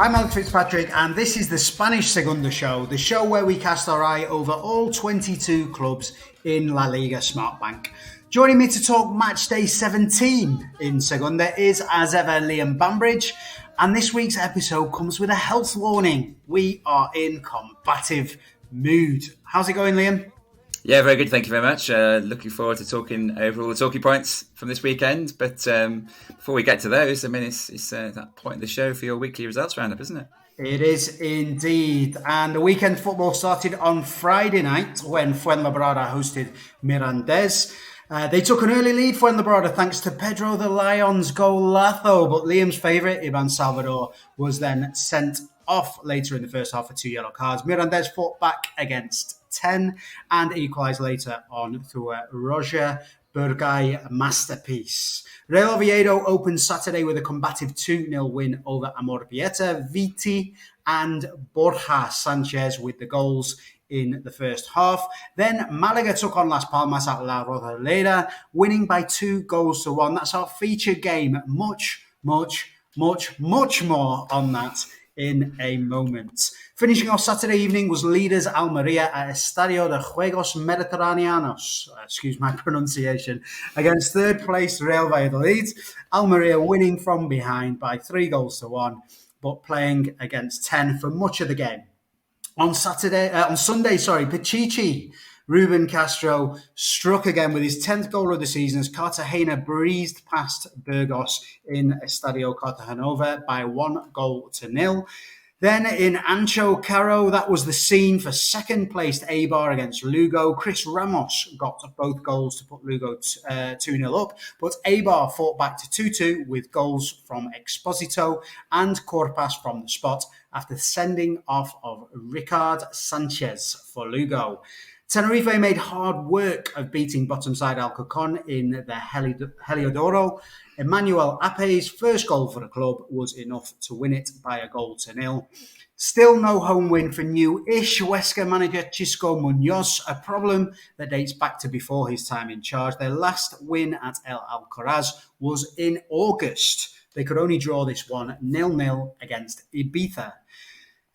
I'm Alex Fitzpatrick, and this is the Spanish Segunda show, the show where we cast our eye over all 22 clubs in LaLiga Smartbank. Joining me to talk match day 17 in Segunda is, as ever, Liam Bambridge, and this week's episode comes with a health warning. We are in combative mood. How's it going, Liam? Yeah, very good. Thank you very much. Looking forward to talking over all the talking points from this weekend. But before we get to those, I mean, it's that point of the show for your weekly results roundup, isn't it? It is indeed. And the weekend football started on Friday night when Fuenlabrada hosted Mirandés. They took an early lead, Fuenlabrada, thanks to Pedro the Lion's golazo. But Liam's favourite, Ivan Salvador, was then sent off later in the first half for 2 yellow cards. Mirandés fought back against 10 and equalised later on through a Roger Burgay masterpiece. Real Oviedo opened Saturday with a combative 2-0 win over Amorebieta. Viti and Borja Sanchez with the goals in the first half. Then Malaga took on Las Palmas at La Rosaleda, winning by 2-1. That's our featured game. Much more on that in a moment. Finishing off Saturday evening was leaders Almeria at Estadio de Juegos Mediterraneanos, excuse my pronunciation, against third place Real Valladolid. Almeria winning from behind by 3-1, but playing against 10 for much of the game. On Sunday, Pichichi Ruben Castro struck again with his 10th goal of the season as Cartagena breezed past Burgos in Estadio Cartagenova by 1-0. Then in Anxo Caro, that was the scene for second-placed Eibar against Lugo. Chris Ramos got both goals to put Lugo 2-0 up, but Eibar fought back to 2-2 with goals from Exposito and Corpas from the spot after sending off of Ricard Sanchez for Lugo. Tenerife made hard work of beating bottom side Alcorcon in the Heliodoro. Emmanuel Ape's first goal for the club was enough to win it by 1-0. Still no home win for new-ish Huesca manager Chisco Munoz, a problem that dates back to before his time in charge. Their last win at El Alcoraz was in August. They could only draw this one 0-0 against Ibiza.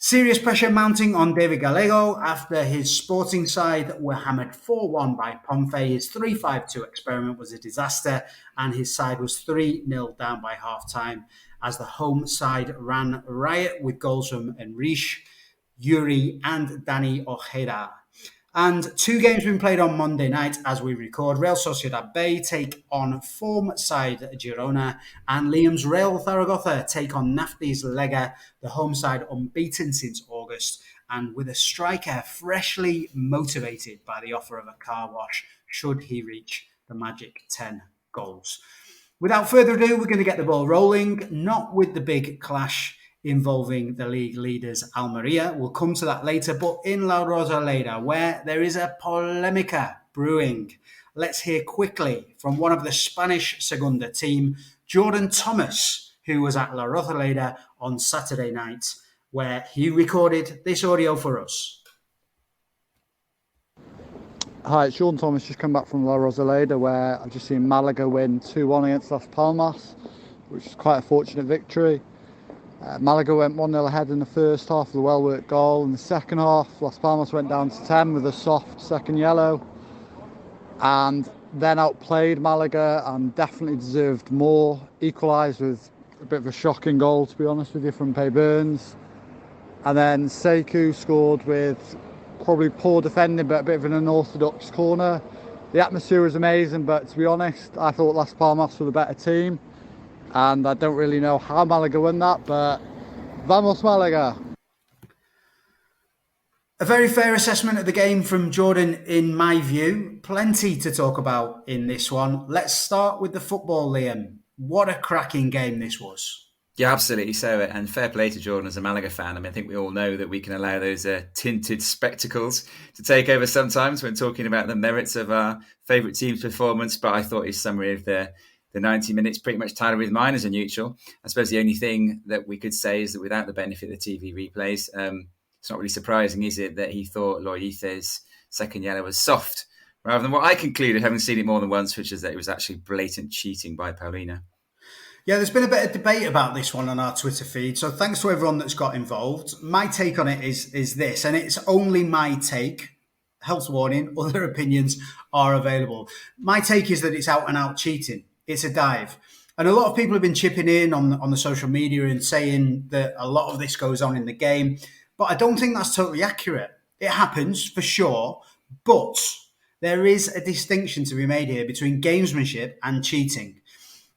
Serious pressure mounting on David Gallego after his Sporting side were hammered 4-1 by Ponfe. His 3-5-2 experiment was a disaster and his side was 3-0 down by half-time as the home side ran riot with goals from Enrique, Yuri and Danny Ojeda. And 2 games been played on Monday night as we record. Real Sociedad B take on form side Girona and Liam's Real Zaragoza take on Nafti's Lega, the home side unbeaten since August and with a striker freshly motivated by the offer of a car wash should he reach the magic 10 goals. Without further ado, we're going to get the ball rolling, not with the big clash involving the league leaders Almeria. We'll come to that later, but in La Rosaleda, where there is a polemica brewing. Let's hear quickly from one of the Spanish Segunda team, Jordan Thomas, who was at La Rosaleda on Saturday night, where he recorded this audio for us. Hi, it's Jordan Thomas, just come back from La Rosaleda, where I've just seen Malaga win 2-1 against Las Palmas, which is quite a fortunate victory. Malaga went 1-0 ahead in the first half with a well-worked goal. In the second half, Las Palmas went down to 10 with a soft second yellow and then outplayed Malaga and definitely deserved more. Equalised with a bit of a shocking goal, to be honest with you, from Pay Burns. And then Sekou scored with probably poor defending but a bit of an unorthodox corner. The atmosphere was amazing, but to be honest, I thought Las Palmas were the better team. And I don't really know how Malaga won that, but vamos Malaga. A very fair assessment of the game from Jordan, in my view. Plenty to talk about in this one. Let's start with the football, Liam. What a cracking game this was. Yeah, absolutely so. And fair play to Jordan as a Malaga fan. I mean, I think we all know that we can allow those tinted spectacles to take over sometimes when talking about the merits of our favourite team's performance. But I thought his summary of the 90 minutes pretty much tied with mine as a neutral. I suppose the only thing that we could say is that without the benefit of the TV replays, it's not really surprising, is it, that he thought Loithe's second yellow was soft, rather than what I concluded, having seen it more than once, which is that it was actually blatant cheating by Paulino. Yeah, there's been a bit of debate about this one on our Twitter feed. So thanks to everyone that's got involved. My take on it is this, and it's only my take. Health warning, other opinions are available. My take is that it's out and out cheating. It's a dive. And a lot of people have been chipping in on the social media and saying that a lot of this goes on in the game. But I don't think that's totally accurate. It happens for sure, but there is a distinction to be made here between gamesmanship and cheating.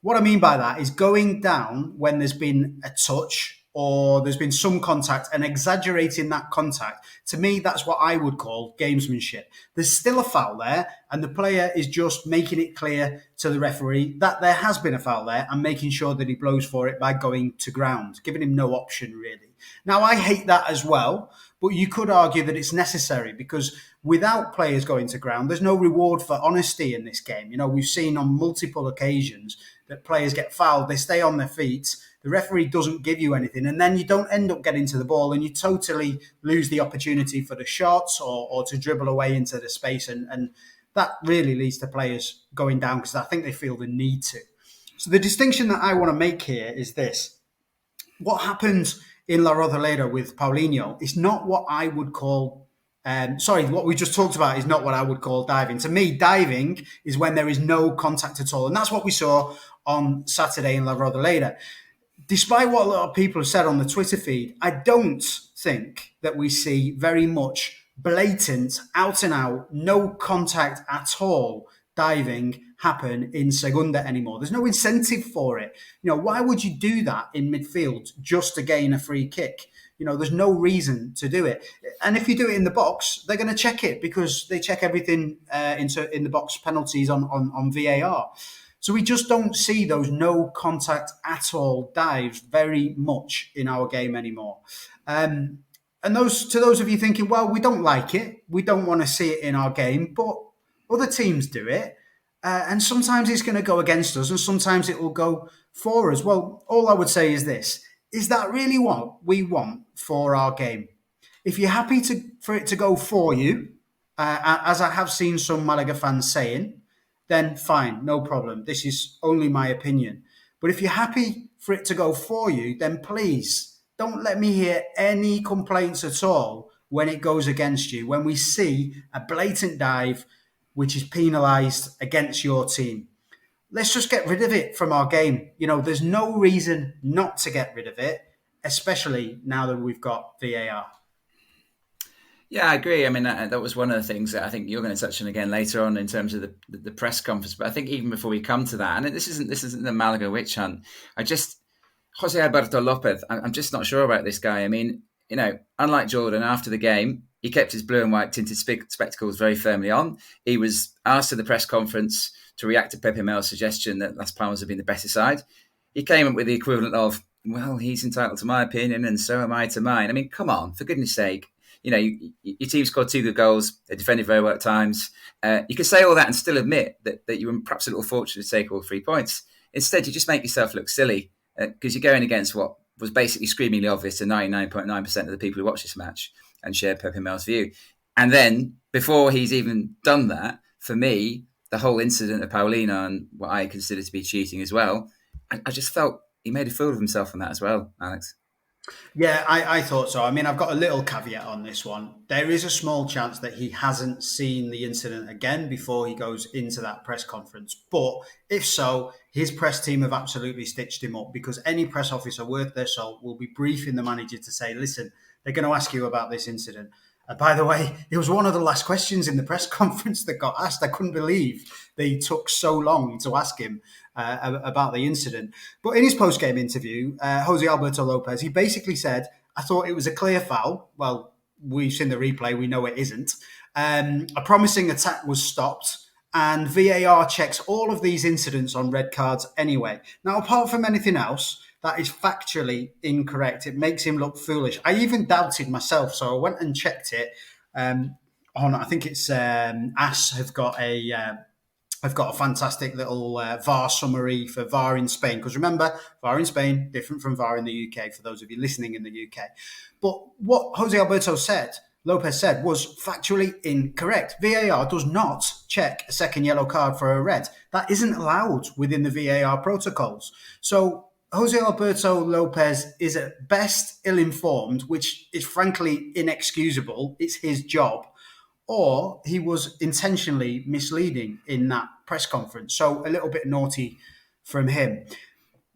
What I mean by that is going down when there's been a touch or there's been some contact and exaggerating that contact. To me, that's what I would call gamesmanship. There's still a foul there, and the player is just making it clear to the referee that there has been a foul there and making sure that he blows for it by going to ground, giving him no option really. Now, I hate that as well, but you could argue that it's necessary because without players going to ground, there's no reward for honesty in this game. You know, we've seen on multiple occasions that players get fouled, they stay on their feet, the referee doesn't give you anything, and then you don't end up getting to the ball and you totally lose the opportunity for the shots or to dribble away into the space. And that really leads to players going down because I think they feel the need to. So the distinction that I want to make here is this. What happened in La Rodaleda with Paulinho is not what I would call what we just talked about is not what I would call diving. To me, diving is when there is no contact at all. And that's what we saw on Saturday in La Rodaleda. Despite what a lot of people have said on the Twitter feed, I don't think that we see very much blatant, out and out, no contact at all diving happen in Segunda anymore. There's no incentive for it. You know, why would you do that in midfield just to gain a free kick? You know, there's no reason to do it. And if you do it in the box, they're going to check it because they check everything in the box penalties on VAR. So we just don't see those no contact at all dives very much in our game anymore. And those of you thinking, well, we don't like it, we don't want to see it in our game, but other teams do it. And sometimes it's going to go against us and sometimes it will go for us. Well, all I would say is this. Is that really what we want for our game? If you're happy for it to go for you, as I have seen some Malaga fans saying, then fine, no problem. This is only my opinion. But if you're happy for it to go for you, then please don't let me hear any complaints at all when it goes against you, when we see a blatant dive which is penalised against your team. Let's just get rid of it from our game. You know, there's no reason not to get rid of it, especially now that we've got VAR. Yeah, I agree. I mean, that was one of the things that I think you're going to touch on again later on in terms of the press conference. But I think even before we come to that, and this isn't the Malaga witch hunt. Jose Alberto Lopez, I'm just not sure about this guy. I mean, you know, unlike Jordan, after the game, he kept his blue and white tinted spectacles very firmly on. He was asked at the press conference to react to Pepe Mel's suggestion that Las Palmas have been the better side. He came up with the equivalent of, well, he's entitled to my opinion and so am I to mine. I mean, come on, for goodness sake. You know, your team scored 2 good goals. They defended very well at times. You could say all that and still admit that you were perhaps a little fortunate to take all 3 points. Instead, you just make yourself look silly because you're going against what was basically screamingly obvious to 99.9% of the people who watch this match and share Pepe Mel's view. And then, before he's even done that, for me, the whole incident of Paulina and what I consider to be cheating as well, I just felt he made a fool of himself on that as well, Alex. Yeah, I thought so. I mean, I've got a little caveat on this one. There is a small chance that he hasn't seen the incident again before he goes into that press conference. But if so, his press team have absolutely stitched him up because any press officer worth their salt will be briefing the manager to say, listen, they're going to ask you about this incident. By the way, it was one of the last questions in the press conference that got asked. I couldn't believe they took so long to ask him about the incident. But in his post-game interview, Jose Alberto Lopez, he basically said, I thought it was a clear foul. Well, we've seen the replay. We know it isn't. A promising attack was stopped. And VAR checks all of these incidents on red cards anyway. Now, apart from anything else, that is factually incorrect. It makes him look foolish. I even doubted myself, so I went and checked it. I think it's AS have got a fantastic little VAR summary for VAR in Spain. Because remember, VAR in Spain, different from VAR in the UK, for those of you listening in the UK. But what Jose Alberto said Lopez said was factually incorrect. VAR does not check a second yellow card for a red. That isn't allowed within the VAR protocols. So Jose Alberto Lopez is at best ill-informed, which is frankly inexcusable. It's his job. Or he was intentionally misleading in that press conference. So a little bit naughty from him.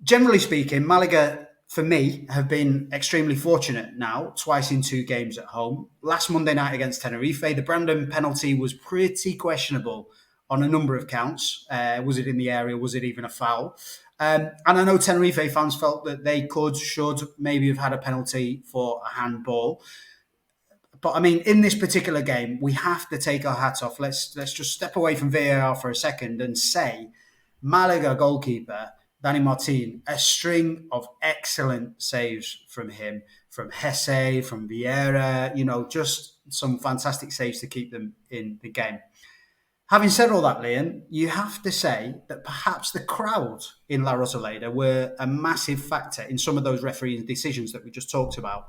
Generally speaking, Malaga, for me, have been extremely fortunate now, twice in 2 games at home. Last Monday night against Tenerife, the Brandon penalty was pretty questionable on a number of counts. Was it in the area? Was it even a foul? And I know Tenerife fans felt that they should maybe have had a penalty for a handball. But I mean, in this particular game, we have to take our hats off. Let's just step away from VAR for a second and say Malaga goalkeeper Dani Martin, a string of excellent saves from him, from Hesse, from Vieira, just some fantastic saves to keep them in the game. Having said all that, Liam, you have to say that perhaps the crowd in La Rosaleda were a massive factor in some of those refereeing decisions that we just talked about.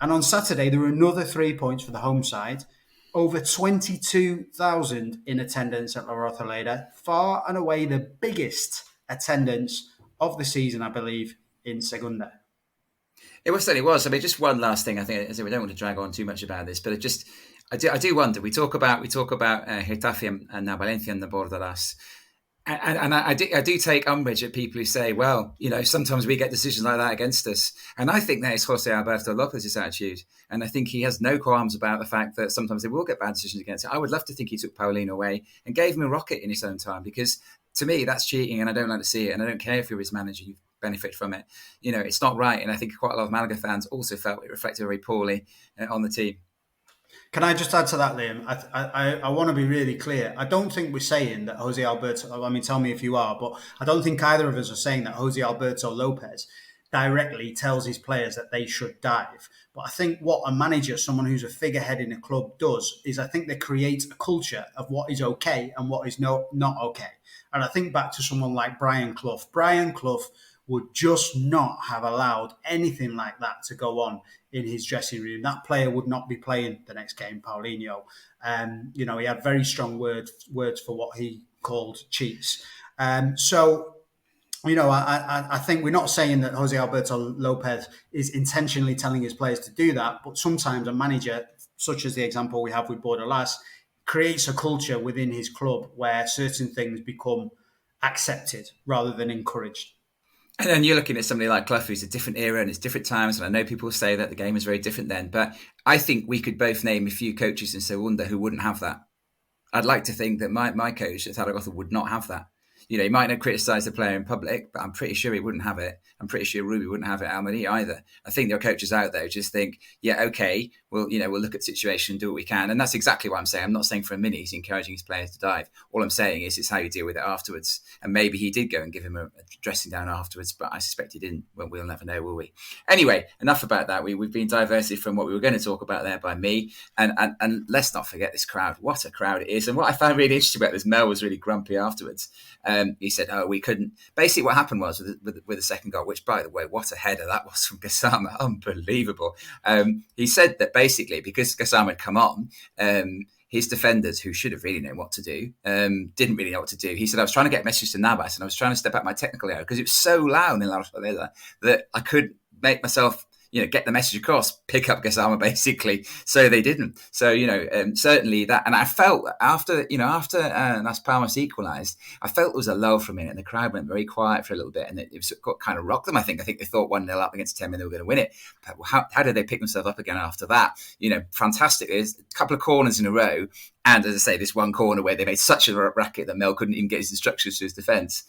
And on Saturday, there were another 3 points for the home side. Over 22,000 in attendance at La Rosaleda, far and away the biggest attendance of the season, I believe, in Segunda. It certainly was. I mean, just one last thing. I think we don't want to drag on too much about this, but I do wonder. We talk about Getafe and now Valencia and the Bordelas. And I do take umbrage at people who say, well, sometimes we get decisions like that against us. And I think that is Jose Alberto Lopez's attitude. And I think he has no qualms about the fact that sometimes they will get bad decisions against him. I would love to think he took Paulino away and gave him a rocket in his own time, because to me, that's cheating and I don't like to see it. And I don't care if you're his manager, you benefit from it. It's not right. And I think quite a lot of Malaga fans also felt it reflected very poorly on the team. Can I just add to that, Liam? I want to be really clear. I don't think we're saying that Jose Alberto, I mean, tell me if you are, but I don't think either of us are saying that Jose Alberto Lopez directly tells his players that they should dive. But I think what a manager, someone who's a figurehead in a club, does is I think they create a culture of what is okay and what is not okay. And I think back to someone like Brian Clough. Brian Clough would just not have allowed anything like that to go on in his dressing room. That player would not be playing the next game, Paulinho. He had very strong words for what he called cheats. I think we're not saying that Jose Alberto Lopez is intentionally telling his players to do that, but sometimes a manager, such as the example we have with Bordelas, creates a culture within his club where certain things become accepted rather than encouraged. And then you're looking at somebody like Clough, who's a different era and it's different times. And I know people say that the game is very different then, but I think we could both name a few coaches in Segunda who wouldn't have that. I'd like to think that my coach at Zaragoza would not have that. He might not criticise the player in public, but I'm pretty sure he wouldn't have it. I'm pretty sure Ruby wouldn't have it at Almeria either. I think there are coaches out there who just think, yeah, okay, we'll look at the situation, do what we can. And that's exactly what I'm saying. I'm not saying for a minute he's encouraging his players to dive. All I'm saying is it's how you deal with it afterwards. And maybe he did go and give him a dressing down afterwards, but I suspect he didn't. Well, we'll never know, will we? Anyway, enough about that. We've been diverted from what we were going to talk about there by me. And let's not forget this crowd. What a crowd it is. And what I found really interesting about this, Mel was really grumpy afterwards. He said, we couldn't. Basically, what happened was with the second goal, which, by the way, what a header that was from Gassama. Unbelievable. He said that basically, because Gassama had come on, his defenders, who should have really known what to do, didn't really know what to do. He said, I was trying to get a message to Navas and I was trying to step out my technical area because it was so loud in La Rosaleda that I couldn't make myself get the message across, pick up Gassama basically. So they didn't. So, certainly that. And I felt after Las Palmas equalised, I felt there was a lull for a minute and the crowd went very quiet for a little bit and it kind of rocked them. I think they thought 1-0 up against 10 and they were going to win it. But how did they pick themselves up again after that? Fantastic. There's a couple of corners in a row. And as I say, this one corner where they made such a racket that Mel couldn't even get his instructions to his defence.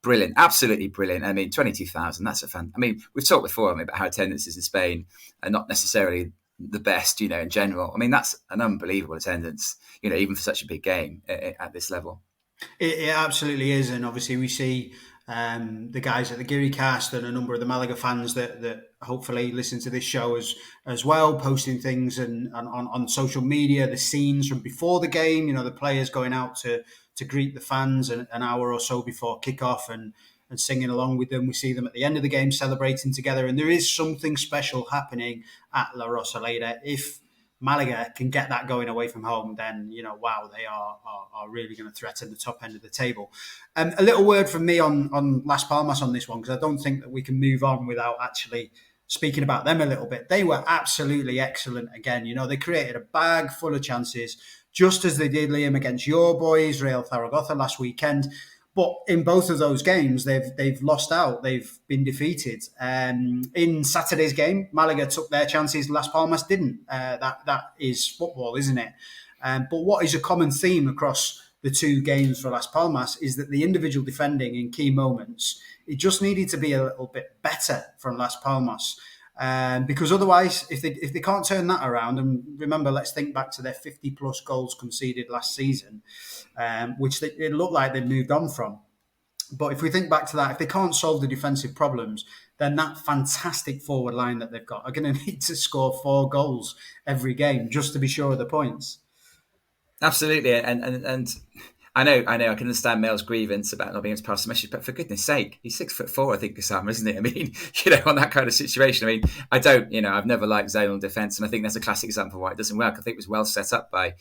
Brilliant, absolutely brilliant. I mean, 22,000, that's a fan. I mean, we've talked before about how attendances in Spain are not necessarily the best, in general. I mean, that's an unbelievable attendance, even for such a big game at this level. It absolutely is. And obviously we see the guys at the Geary Cast and a number of the Malaga fans that hopefully listen to this show as well, posting things and on social media, the scenes from before the game, the players going out to greet the fans an hour or so before kickoff and singing along with them. We see them at the end of the game celebrating together. And there is something special happening at La Rosaleda. If Malaga can get that going away from home, then, wow, they are really going to threaten the top end of the table. A little word from me on Las Palmas on this one, because I don't think that we can move on without actually speaking about them a little bit. They were absolutely excellent again. They created a bag full of chances, just as they did, Liam, against your boys, Real Zaragoza, last weekend. But in both of those games, they've lost out. They've been defeated. In Saturday's game, Malaga took their chances. Las Palmas didn't. That is football, isn't it? But what is a common theme across the two games for Las Palmas is that the individual defending in key moments, it just needed to be a little bit better from Las Palmas. Because otherwise, if they can't turn that around, and remember, let's think back to their 50 plus goals conceded last season, which it looked like they'd moved on from. But if we think back to that, if they can't solve the defensive problems, then that fantastic forward line that they've got are going to need to score 4 goals every game just to be sure of the points. Absolutely, and I know, I can understand Mel's grievance about not being able to pass the message, but for goodness sake, he's 6'4", I think, Osama, isn't it? I mean, on that kind of situation, I mean, I've never liked zonal defence, and I think that's a classic example of why it doesn't work. I think it was well set up by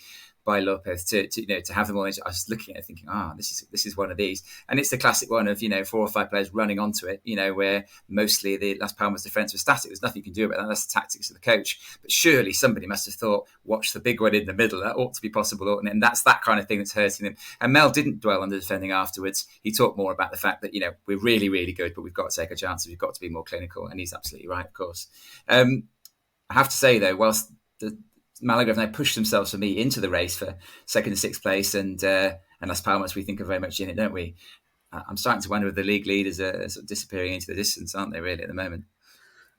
Lopez to have them all. I was looking at it thinking, this is one of these, and it's the classic one of 4 or 5 players running onto it. Where mostly the Las Palmas defence was static. There's nothing you can do about that. That's the tactics of the coach. But surely somebody must have thought, watch the big one in the middle. That ought to be possible, oughtn't it? And that's that kind of thing that's hurting them. And Mel didn't dwell on the defending afterwards. He talked more about the fact that we're really, really good, but we've got to take our chances. We've got to be more clinical, and he's absolutely right, of course. I have to say though, whilst Malaga have now pushed themselves for me into the race for 2nd and 6th place, and Las Palmas we think are very much in it, don't we? I'm starting to wonder if the league leaders are sort of disappearing into the distance, aren't they, really, at the moment?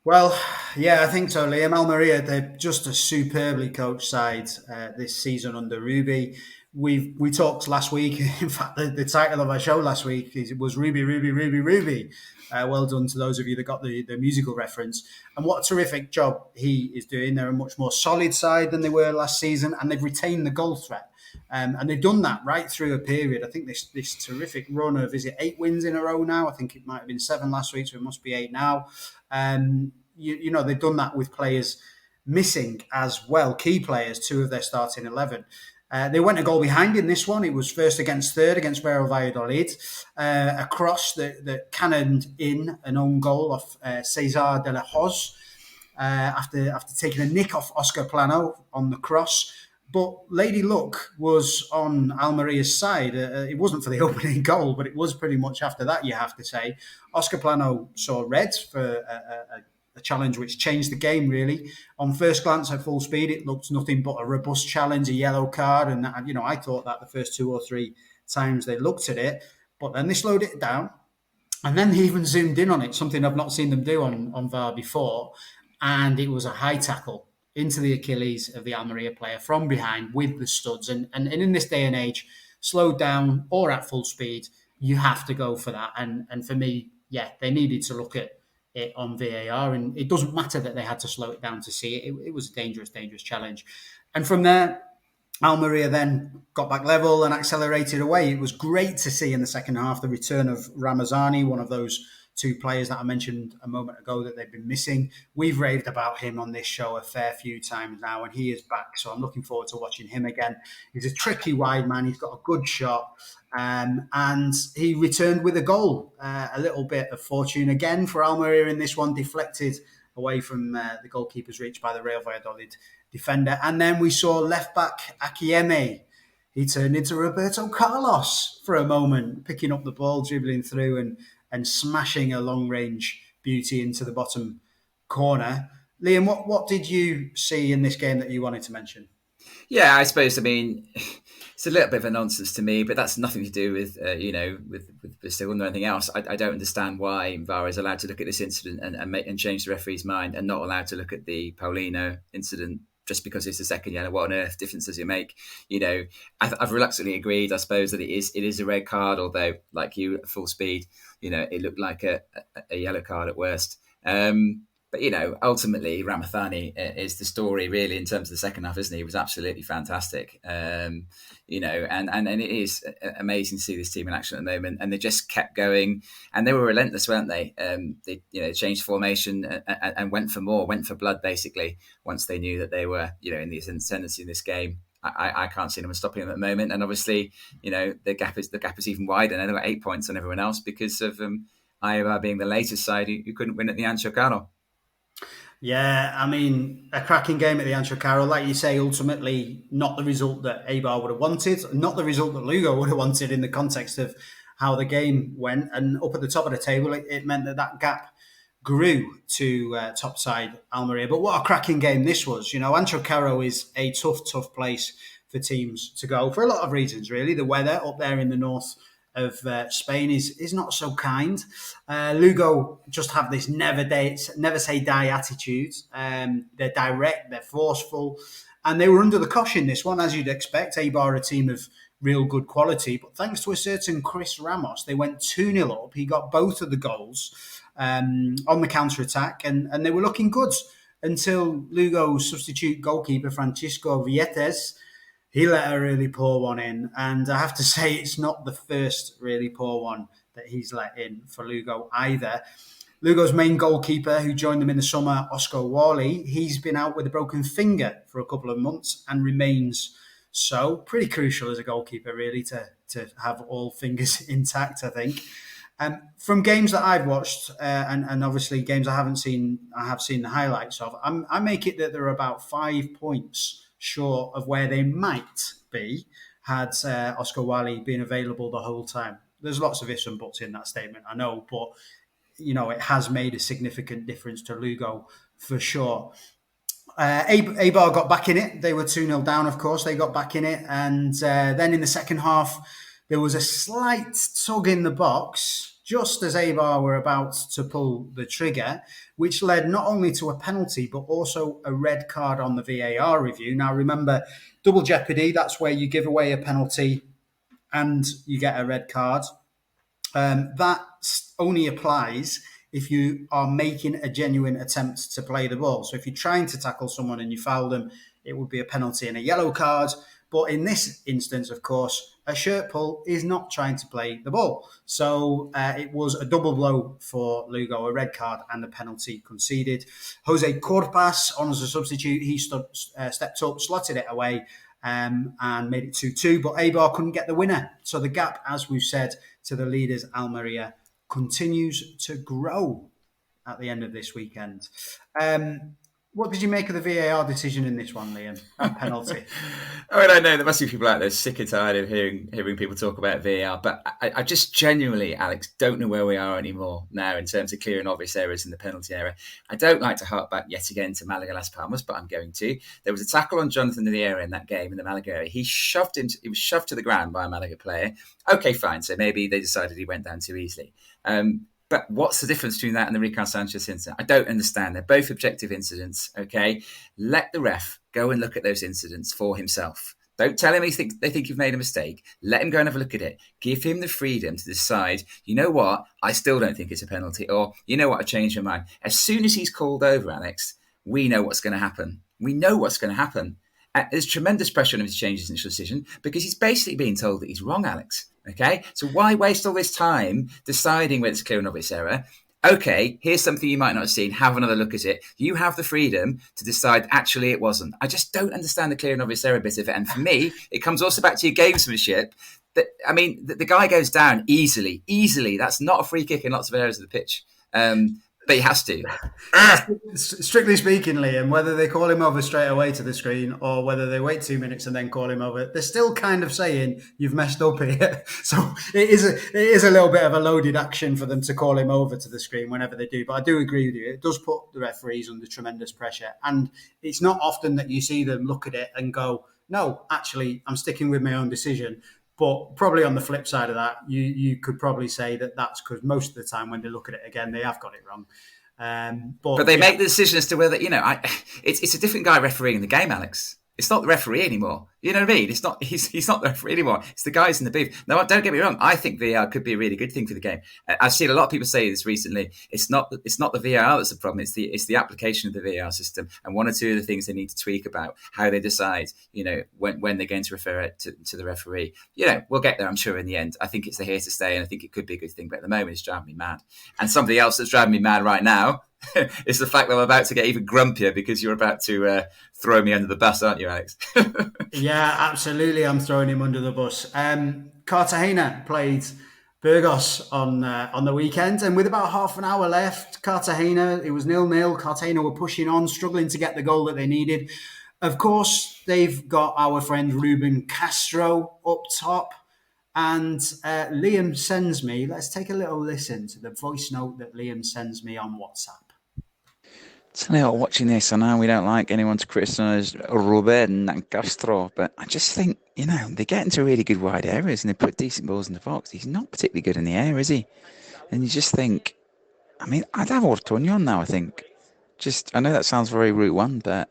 Well, yeah, I think so, Liam. Almeria, they're just a superbly coached side this season under Ruby. We talked last week. In fact, the title of our show last week was Ruby, Ruby, Ruby, Ruby. Well done to those of you that got the musical reference. And what a terrific job he is doing. They're a much more solid side than they were last season, and they've retained the goal threat. And they've done that right through a period. I think this terrific run of, is it 8 wins in a row now? I think it might have been 7 last week, so it must be 8 now. They've done that with players missing as well, key players, 2 of their starting 11. They went a goal behind in this one. It was first against third against Real Valladolid. A cross that cannoned in an own goal off Cesar de la Hoz after taking a nick off Oscar Plano on the cross. But Lady Luck was on Almeria's side. It wasn't for the opening goal, but it was pretty much after that, you have to say. Oscar Plano saw red for a challenge which changed the game, really. On first glance at full speed, it looked nothing but a robust challenge, a yellow card. And, I thought that the first 2 or 3 times they looked at it. But then they slowed it down. And then they even zoomed in on it, something I've not seen them do on VAR before. And it was a high tackle into the Achilles of the Almeria player from behind with the studs. And in this day and age, slowed down or at full speed, you have to go for that. And for me, yeah, they needed to look at it on VAR, and it doesn't matter that they had to slow it down to see it. It was a dangerous challenge. And from there, Almeria then got back level and accelerated away. It was great to see in the second half the return of Ramazani, one of those 2 players that I mentioned a moment ago that they've been missing. We've raved about him on this show a fair few times now, and he is back. So I'm looking forward to watching him again. He's a tricky wide man. He's got a good shot. And he returned with a goal. A little bit of fortune again for Almeria in this one, deflected away from the goalkeeper's reach by the Real Valladolid defender. And then we saw left-back Akieme. He turned into Roberto Carlos for a moment, picking up the ball, dribbling through and smashing a long-range beauty into the bottom corner. Liam, what did you see in this game that you wanted to mention? Yeah, I suppose, it's a little bit of a nonsense to me, but that's nothing to do with, with Segunda or anything else. I don't understand why VAR is allowed to look at this incident and change the referee's mind and not allowed to look at the Paulino incident just because it's a second yellow. What on earth difference does it make? I've reluctantly agreed, I suppose, that it is a red card, although, like you, at full speed, it looked like a yellow card at worst. But, ultimately, Ramathani is the story, really, in terms of the second half, isn't he? He was absolutely fantastic. And it is amazing to see this team in action at the moment. And they just kept going. And they were relentless, weren't they? They changed formation and went for more, went for blood, basically, once they knew that they were, in the ascendancy in this game. I can't see them stopping them at the moment. And obviously, the gap is even wider. And they've got 8 points on everyone else because of Eibar being the latest side who couldn't win at the Anxo Caro. Yeah, I mean, a cracking game at the Anxo Caro. Like you say, ultimately not the result that Eibar would have wanted, not the result that Lugo would have wanted in the context of how the game went. And up at the top of the table, it meant that gap grew to top side Almeria. But what a cracking game this was. Anxo Caro is a tough place for teams to go for a lot of reasons, really. The weather up there in the north of Spain is not so kind. Lugo just have this never say die attitude. They're direct, they're forceful, and they were under the cosh in this one, as you'd expect. Eibar, a team of real good quality, but thanks to a certain Chris Ramos, they went 2-0 up. He got both of the goals on the counter-attack, and they were looking good until Lugo's substitute goalkeeper, Francisco Vietes, he let a really poor one in. And I have to say, it's not the first really poor one that he's let in for Lugo either. Lugo's main goalkeeper, who joined them in the summer, Oscar Wally, he's been out with a broken finger for a couple of months and remains so. Pretty crucial as a goalkeeper, really, to have all fingers intact, I think. From games that I've watched, and obviously games I have seen the highlights of, I make it that there are about 5 points short of where they might be had Oscar Wally been available the whole time. There's lots of ifs and buts in that statement, I know, but it has made a significant difference to Lugo for sure. Eibar got back in it. They were 2-0 down, of course. They got back in it. And then in the second half, there was a slight tug in the box just as Eibar were about to pull the trigger, which led not only to a penalty, but also a red card on the VAR review. Now, remember, double jeopardy, that's where you give away a penalty and you get a red card. That only applies if you are making a genuine attempt to play the ball. So if you're trying to tackle someone and you foul them, it would be a penalty and a yellow card. But in this instance, of course, a shirt pull is not trying to play the ball. So it was a double blow for Lugo, a red card and a penalty conceded. Jose Corpas, on as a substitute, he stepped up, slotted it away and made it 2-2. But Eibar couldn't get the winner. So the gap, as we've said, to the leaders, Almeria, continues to grow at the end of this weekend. What did you make of the VAR decision in this one, Liam? That penalty. I know there must be people out there sick and tired of hearing people talk about VAR, but I just genuinely, Alex, don't know where we are anymore now in terms of clear and obvious errors in the penalty area. I don't like to hark back yet again to Malaga Las Palmas, but I'm going to. There was a tackle on Jonathan in the area in that game in the Malaga area. He was shoved to the ground by a Malaga player. Okay, fine. So maybe they decided he went down too easily. But what's the difference between that and the Ricardo Sanchez incident? I don't understand. They're both objective incidents, okay? Let the ref go and look at those incidents for himself. Don't tell him they think you've made a mistake. Let him go and have a look at it. Give him the freedom to decide, you know what, I still don't think it's a penalty, or you know what, I changed my mind. As soon as he's called over, Alex, we know what's going to happen. We know what's going to happen. There's tremendous pressure on him to change his initial decision because he's basically being told that he's wrong, Alex. Okay, so why waste all this time deciding whether it's clear and obvious error? Okay, here's something you might not have seen. Have another look at it. You have the freedom to decide, actually, it wasn't. I just don't understand the clear and obvious error bit of it. And for me, it comes also back to your gamesmanship. The guy goes down easily. That's not a free kick in lots of areas of the pitch. But he has to. Strictly speaking, Liam, whether they call him over straight away to the screen or whether they wait 2 minutes and then call him over, they're still kind of saying you've messed up here. So it is a little bit of a loaded action for them to call him over to the screen whenever they do. But I do agree with you. It does put the referees under tremendous pressure. And it's not often that you see them look at it and go, no, actually, I'm sticking with my own decision. But probably on the flip side of that, you could probably say that that's because most of the time when they look at it again, they have got it wrong. But they make the decision as to whether, it's a different guy refereeing the game, Alex. It's not the referee anymore. You know what I mean? It's not he's not the referee anymore. It's the guys in the booth. No, don't get me wrong. I think VAR could be a really good thing for the game. I've seen a lot of people say this recently. It's not the VAR that's the problem. It's the application of the VAR system, and one or two of the things they need to tweak about how they decide. When they're going to refer it to the referee. We'll get there, I'm sure, in the end. I think it's here to stay, and I think it could be a good thing. But at the moment, it's driving me mad. And something else that's driving me mad right now is the fact that I'm about to get even grumpier because you're about to throw me under the bus, aren't you, Alex? Yeah, absolutely. I'm throwing him under the bus. Cartagena played Burgos on the weekend, and with about half an hour left, Cartagena, it was 0-0. Cartagena were pushing on, struggling to get the goal that they needed. Of course, they've got our friend Ruben Castro up top. And Liam sends me, let's take a little listen to the voice note that Liam sends me on WhatsApp. Tell you what, watching this, I know we don't like anyone to criticise Ruben and Castro, but I just think, they get into really good wide areas and they put decent balls in the box. He's not particularly good in the air, is he? And you just think, I'd have Ortuño now, I think. I know that sounds very Route 1, but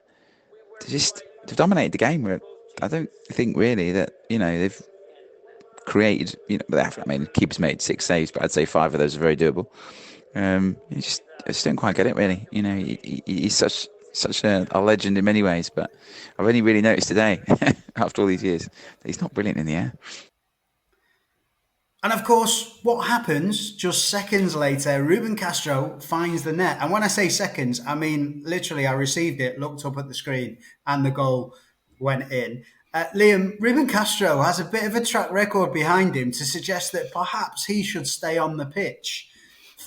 they've dominated the game. I don't think really that, they've created, keeper's made 6 saves, but I'd say 5 of those are very doable. I just don't quite get it, really. He's such a legend in many ways, but I've only really noticed today, after all these years, that he's not brilliant in the air. And of course, what happens just seconds later, Ruben Castro finds the net. And when I say seconds, I mean, literally, I received it, looked up at the screen, and the goal went in. Liam, Ruben Castro has a bit of a track record behind him to suggest that perhaps he should stay on the pitch.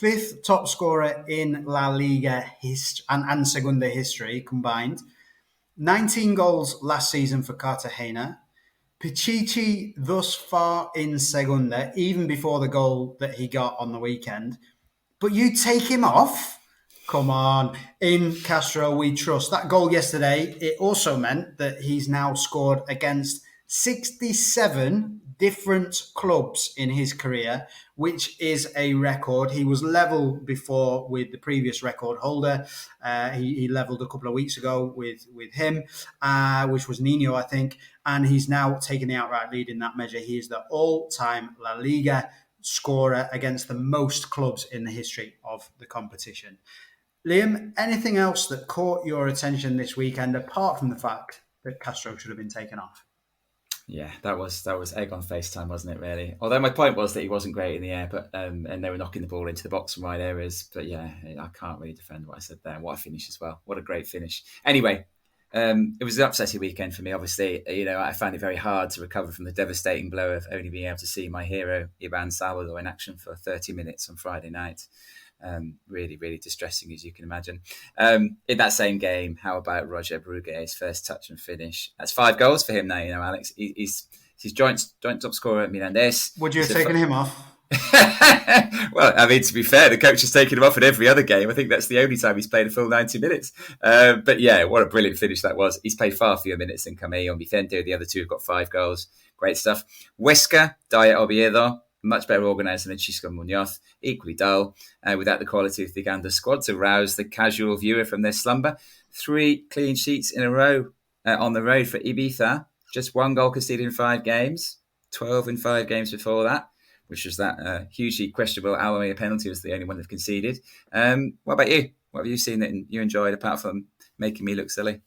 5th top scorer in La Liga and Segunda history combined. 19 goals last season for Cartagena. Pichichi thus far in Segunda, even before the goal that he got on the weekend. But you take him off? Come on. In Castro, we trust. That goal yesterday, it also meant that he's now scored against 67 different clubs in his career, which is a record. He was level before with the previous record holder. He leveled a couple of weeks ago with him, which was Nino, I think. And he's now taken the outright lead in that measure. He is the all-time La Liga scorer against the most clubs in the history of the competition. Liam, anything else that caught your attention this weekend, apart from the fact that Castro should have been taken off? Yeah, that was egg on FaceTime, wasn't it, really? Although my point was that he wasn't great in the air, but and they were knocking the ball into the box from wide areas. But yeah, I can't really defend what I said there. What a finish as well. What a great finish. Anyway, it was an upsetting weekend for me, obviously. I found it very hard to recover from the devastating blow of only being able to see my hero, Iban Salvador, in action for 30 minutes on Friday night. Really, really distressing, as you can imagine. In that same game, how about Roger Bruguet's first touch and finish? That's 5 goals for him now, Alex. He's joint top scorer at Mirandés. Would you have taken him off? Well, to be fair, the coach has taken him off in every other game. I think that's the only time he's played a full 90 minutes. But yeah, what a brilliant finish that was. He's played far fewer minutes than Camillo Vicente. The other two have got 5 goals. Great stuff. Huesca, Daya Oviedo, much better organised than Chisco Munoz, equally dull, without the quality of the Uganda squad to rouse the casual viewer from their slumber. 3 clean sheets in a row on the road for Ibiza. Just 1 goal conceded in 5 games. 12 in 5 games before that, which was that hugely questionable Almeria penalty was the only one they've conceded. What about you? What have you seen that you enjoyed, apart from making me look silly?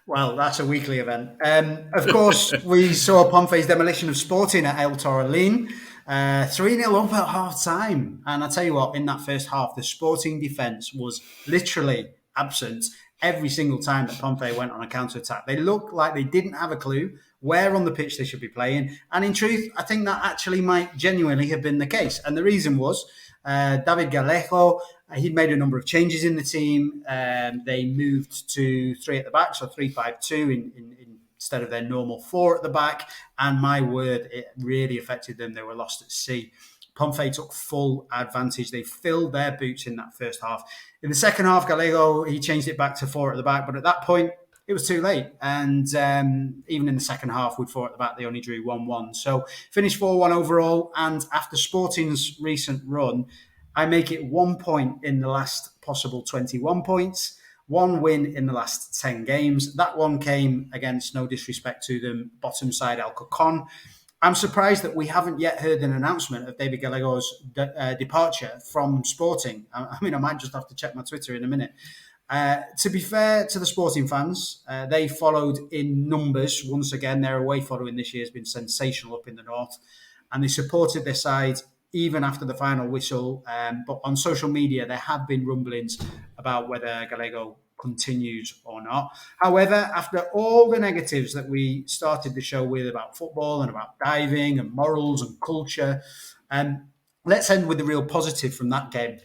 Well, that's a weekly event. Of course, we saw Pompey's demolition of Sporting at El Torrelín. 3-0 up at half-time. And I tell you what, in that first half, the Sporting defence was literally absent every single time that Pompey went on a counter-attack. They looked like they didn't have a clue where on the pitch they should be playing. And in truth, I think that actually might genuinely have been the case. And the reason was David Gallego, he'd made a number of changes in the team. They moved to 3 at the back, so 3-5-2 instead of their normal 4 at the back. And my word, it really affected them. They were lost at sea. Pompey took full advantage. They filled their boots in that first half. In the second half, Gallego, he changed it back to 4 at the back. But at that point, it was too late. And even in the second half with 4 at the back, they only drew 1-1. So finished 4-1 overall. And after Sporting's recent run, I make it 1 point in the last possible 21 points. 1 win in the last 10 games. That one came against, no disrespect to them, bottom side Alcorcon. I'm surprised that we haven't yet heard an announcement of David Gallego's departure from Sporting. I mean, I might just have to check my Twitter in a minute. To be fair to the Sporting fans, they followed in numbers. Once again, their away following this year has been sensational up in the north. And they supported their side even after the final whistle. But on social media, there have been rumblings about whether Gallego continues or not. However, after all the negatives that we started the show with about football and about diving and morals and culture, let's end with the real positive from that game.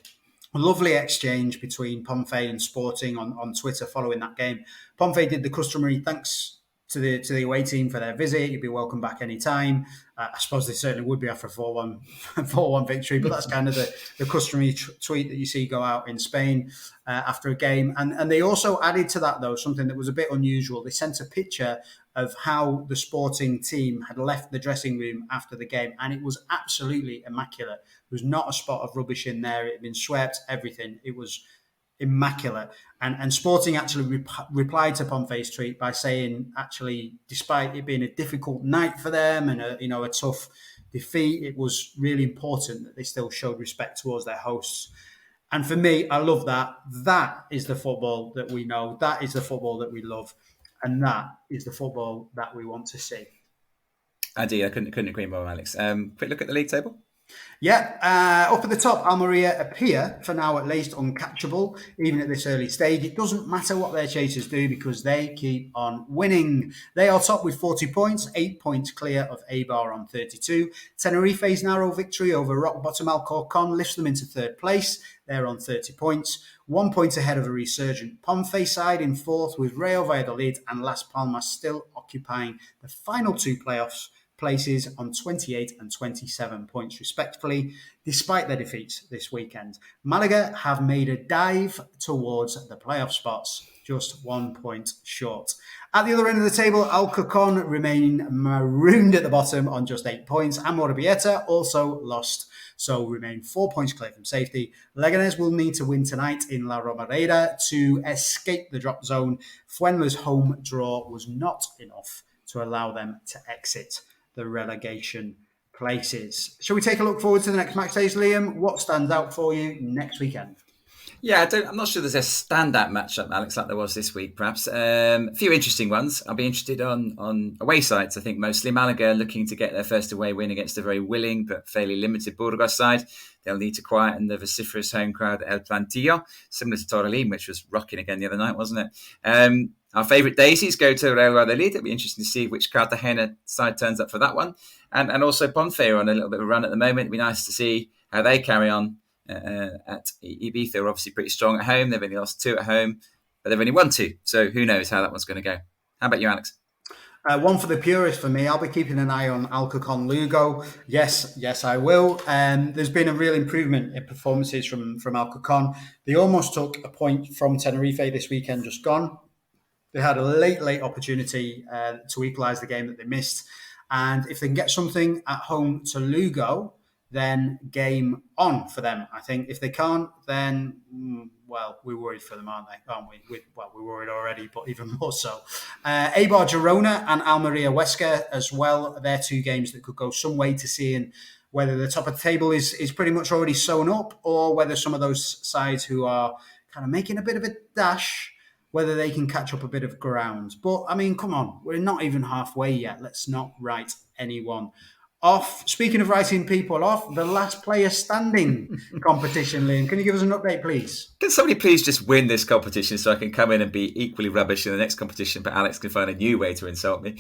A lovely exchange between Pompey and Sporting on Twitter following that game. Pompey did the customary thanks to the away team for their visit. You'd be welcome back anytime. I suppose they certainly would be after a 4-1 victory, but that's kind of the customary tweet that you see go out in Spain after a game. And they also added to that, though, something that was a bit unusual. They sent a picture of how the Sporting team had left the dressing room after the game, and it was absolutely immaculate. There was not a spot of rubbish in there. It had been swept, everything. It was immaculate. And Sporting actually replied to Pompey's tweet by saying, actually, despite it being a difficult night for them and a tough defeat, it was really important that they still showed respect towards their hosts. And for me, I love that. That is the football that we know. That is the football that we love. And that is the football that we want to see. I couldn't agree more, Alex. Quick look at the league table. Yeah, up at the top, Almeria appear, for now at least, uncatchable, even at this early stage. It doesn't matter what their chasers do because they keep on winning. They are top with 40 points, 8 points clear of Eibar on 32. Tenerife's narrow victory over rock bottom Alcorcon lifts them into third place. They're on 30 points, 1 point ahead of a resurgent Pompey side in fourth, with Real Valladolid and Las Palmas still occupying the final two playoffs places on 28 and 27 points respectively, despite their defeats this weekend. Malaga have made a dive towards the playoff spots, just 1 point short. At the other end of the table, Alcorcon remain marooned at the bottom on just 8 points, and Morevieta also lost, so remain 4 points clear from safety. Leganés will need to win tonight in La Romareda to escape the drop zone. Fuenla's home draw was not enough to allow them to exit the relegation places. Shall we take a look forward to the next match days, Liam? What stands out for you next weekend? Yeah, I'm not sure there's a standout matchup, Alex, like there was this week, perhaps. A few interesting ones. I'll be interested on away sides, I think, mostly. Malaga looking to get their first away win against a very willing but fairly limited Burgos side. They'll need to quieten the vociferous home crowd at El Plantillo, similar to Torrelín, which was rocking again the other night, wasn't it? Our favourite daisies go to Real Valladolid. It'll be interesting to see which Cartagena side turns up for that one. And also Ponce are on a little bit of a run at the moment. It'll be nice to see how they carry on at Ibiza. They're obviously pretty strong at home. They've only lost 2 at home, but they've only won 2. So who knows how that one's going to go. How about you, Alex? One for the purist for me. I'll be keeping an eye on Alcorcon Lugo. Yes, I will. There's been a real improvement in performances from Alcorcon. They almost took a point from Tenerife this weekend, just gone. They had a late opportunity to equalise the game that they missed. And if they can get something at home to Lugo, then game on for them. I think if they can't, then, well, we're worried for them, aren't we? We're worried already, but even more so. Eibar Girona and Almeria Huesca as well. They're 2 games that could go some way to seeing whether the top of the table is pretty much already sewn up, or whether some of those sides who are kind of making a bit of a dash, whether they can catch up a bit of ground. But, I mean, come on, we're not even halfway yet. Let's not write anyone off. Speaking of writing people off, the last player standing competition, Liam. Can you give us an update, please? Can somebody please just win this competition so I can come in and be equally rubbish in the next competition, but Alex can find a new way to insult me?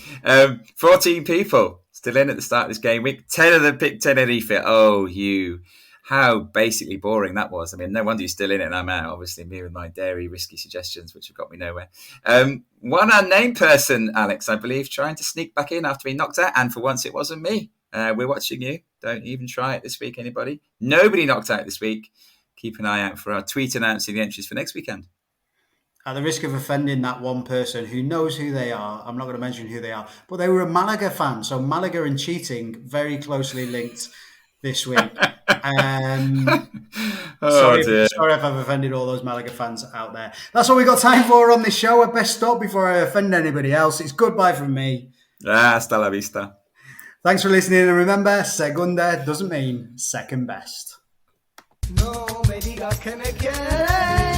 14 people still in at the start of this game week. 10 of them picked Tenerife. Oh, you... How basically boring that was. I mean, no wonder you're still in it and I'm out. Obviously, me with my dairy risky suggestions, which have got me nowhere. One unnamed person, Alex, I believe, trying to sneak back in after being knocked out. And for once, it wasn't me. We're watching you. Don't even try it this week, anybody. Nobody knocked out this week. Keep an eye out for our tweet announcing the entries for next weekend. At the risk of offending that one person who knows who they are, I'm not going to mention who they are, but they were a Malaga fan. So Malaga and cheating very closely linked this week. Sorry dear. if I've offended all those Malaga fans out there. That's all we got time for on this show. I best stop before I offend anybody else. It's goodbye from me. Hasta la vista. Thanks for listening, and remember, Segunda doesn't mean second best. No me digas que me quieres.